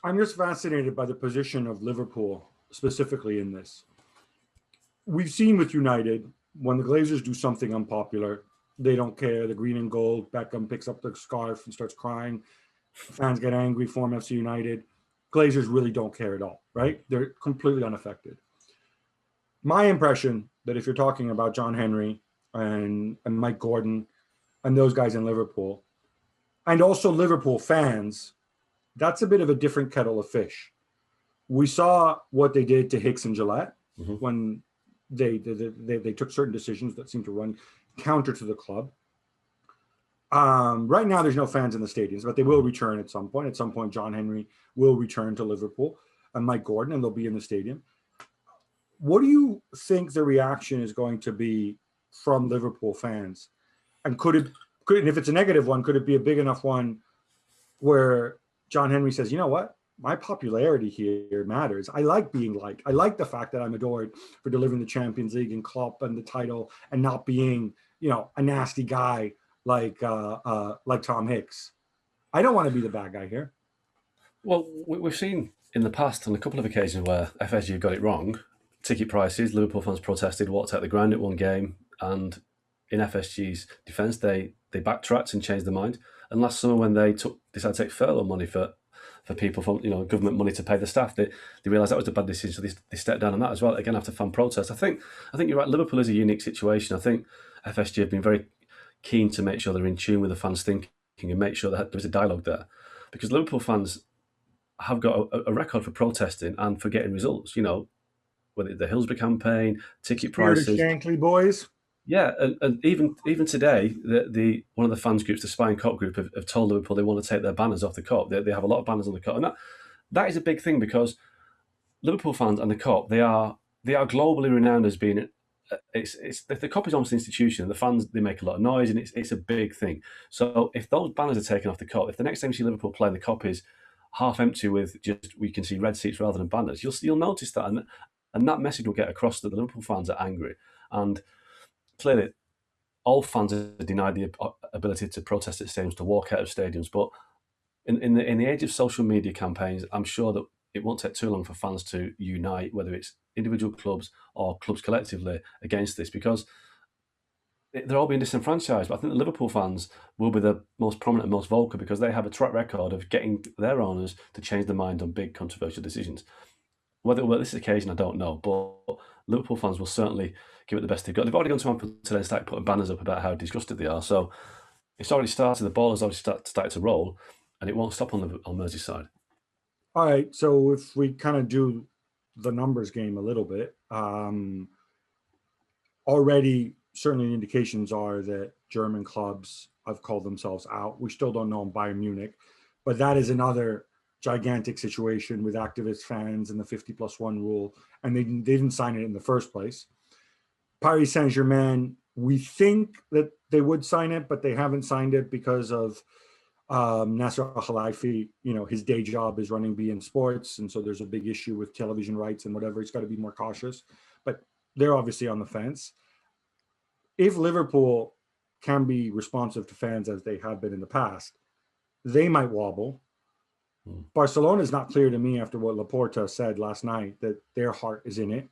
I'm just fascinated by the position of Liverpool specifically in this. We've seen with United, when the Glazers do something unpopular, they don't care. The green and gold, Beckham picks up the scarf and starts crying. Fans get angry, form FC United. Glazers really don't care at all, right? They're completely unaffected. My impression that if you're talking about John Henry and Mike Gordon and those guys in Liverpool, and also Liverpool fans, that's a bit of a different kettle of fish. We saw what they did to Hicks and Gillette when they took certain decisions that seemed to run counter to the club. Right now, there's no fans in the stadiums, but they will return at some point. At some point, John Henry will return to Liverpool and Mike Gordon, and they'll be in the stadium. What do you think the reaction is going to be from Liverpool fans? And and if it's a negative one, could it be a big enough one where John Henry says, you know what? My popularity here matters. I like being liked. I like the fact that I'm adored for delivering the Champions League and Klopp and the title and not being, a nasty guy like Tom Hicks. I don't want to be the bad guy here. Well, we've seen in the past on a couple of occasions where FSG got it wrong. Ticket prices, Liverpool fans protested, walked out the ground at one game, and in FSG's defence, they backtracked and changed their mind. And last summer, when they decided to take furlough money for people from government money to pay the staff, they realised that was a bad decision, so they stepped down on that as well. Again, after fan protest, I think you're right. Liverpool is a unique situation. I think FSG have been very keen to make sure they're in tune with the fans' thinking and make sure that there's a dialogue there, because Liverpool fans have got a record for protesting and for getting results. Whether the Hillsborough campaign, ticket prices, Shankly boys. Yeah, and even today, the one of the fans groups, the Spine Cop group, have told Liverpool they want to take their banners off the Cop. They have a lot of banners on the Cop, and that is a big thing, because Liverpool fans and the Cop, they are globally renowned as being. The Cop is almost an institution. The fans, they make a lot of noise, and it's a big thing. So if those banners are taken off the Cop, if the next time you see Liverpool play, the Cop is half empty with just we can see red seats rather than banners, you'll notice that, and that message will get across that the Liverpool fans are angry. And clearly, all fans are denied the ability to protest at stadiums, to walk out of stadiums. But in the age of social media campaigns, I'm sure that it won't take too long for fans to unite, whether it's individual clubs or clubs collectively, against this, because they're all being disenfranchised. But I think the Liverpool fans will be the most prominent and most vocal, because they have a track record of getting their owners to change their mind on big controversial decisions. Whether this occasion, I don't know, but Liverpool fans will certainly give it the best they've got. They've already gone to Anfield today and started putting banners up about how disgusted they are. So it's already started. The ball has already started to roll, and it won't stop on Merseyside. All right. So if we kind of do the numbers game a little bit, already certainly the indications are that German clubs have called themselves out. We still don't know on Bayern Munich, but that is another gigantic situation with activist fans and the 50+1 rule, and they didn't sign it in the first place. Paris Saint-Germain, we think that they would sign it, but they haven't signed it because of Nasser Al-Khelaifi. His day job is running beIN Sports, and so there's a big issue with television rights and whatever. He's got to be more cautious, but they're obviously on the fence. If Liverpool can be responsive to fans as they have been in the past, they might wobble. Barcelona is not clear to me after what Laporta said last night that their heart is in it.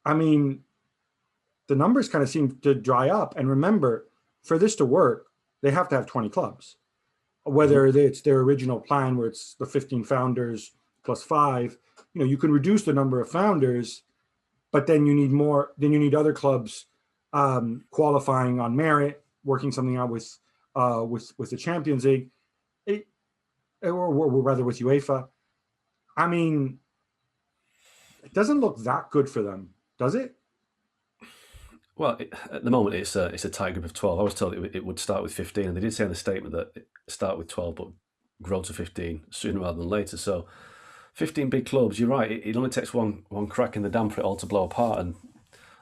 I mean, the numbers kind of seem to dry up. And remember, for this to work, they have to have 20 clubs. Whether it's their original plan where it's the 15 founders plus 5, you can reduce the number of founders, but then you need more. Then you need other clubs qualifying on merit, working something out with the Champions League. Or rather with UEFA. I mean, it doesn't look that good for them, does it? Well, at the moment, it's a tight group of 12. I was told it would start with 15, and they did say in the statement that it start with 12, but grow to 15 sooner rather than later. So 15 big clubs, you're right. It only takes one crack in the dam for it all to blow apart, and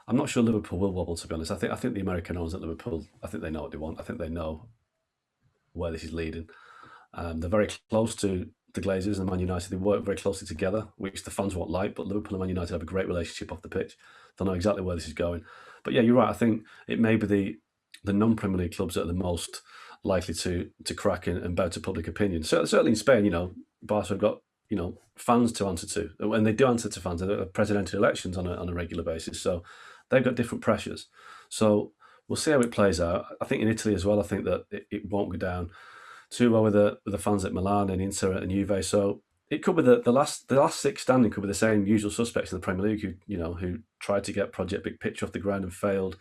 I'm not sure Liverpool will wobble, to be honest. I think the American owners at Liverpool, I think they know what they want. I think they know where this is leading. They're very close to the Glazers and Man United. They work very closely together, which the fans won't like, but Liverpool and Man United have a great relationship off the pitch. They'll know exactly where this is going. But yeah, you're right. I think it may be the non-Premier League clubs that are the most likely to crack and bow to public opinion. So, certainly in Spain, Barca have got, fans to answer to, and they do answer to fans. There are presidential elections on a regular basis, so they've got different pressures. So we'll see how it plays out. I think in Italy as well, I think that it won't go down too well with the fans at Milan and Inter and Juve. So it could be the last six standing could be the same usual suspects in the Premier League who tried to get Project Big Picture off the ground and failed.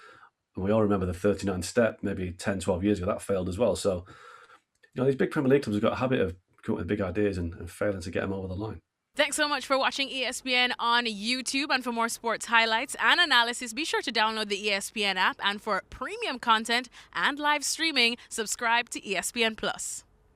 And we all remember the 39 step, maybe 10, 12 years ago, that failed as well. So, these big Premier League clubs have got a habit of coming with big ideas and failing to get them over the line. Thanks so much for watching ESPN on YouTube. And for more sports highlights and analysis, be sure to download the ESPN app. And for premium content and live streaming, subscribe to ESPN Plus.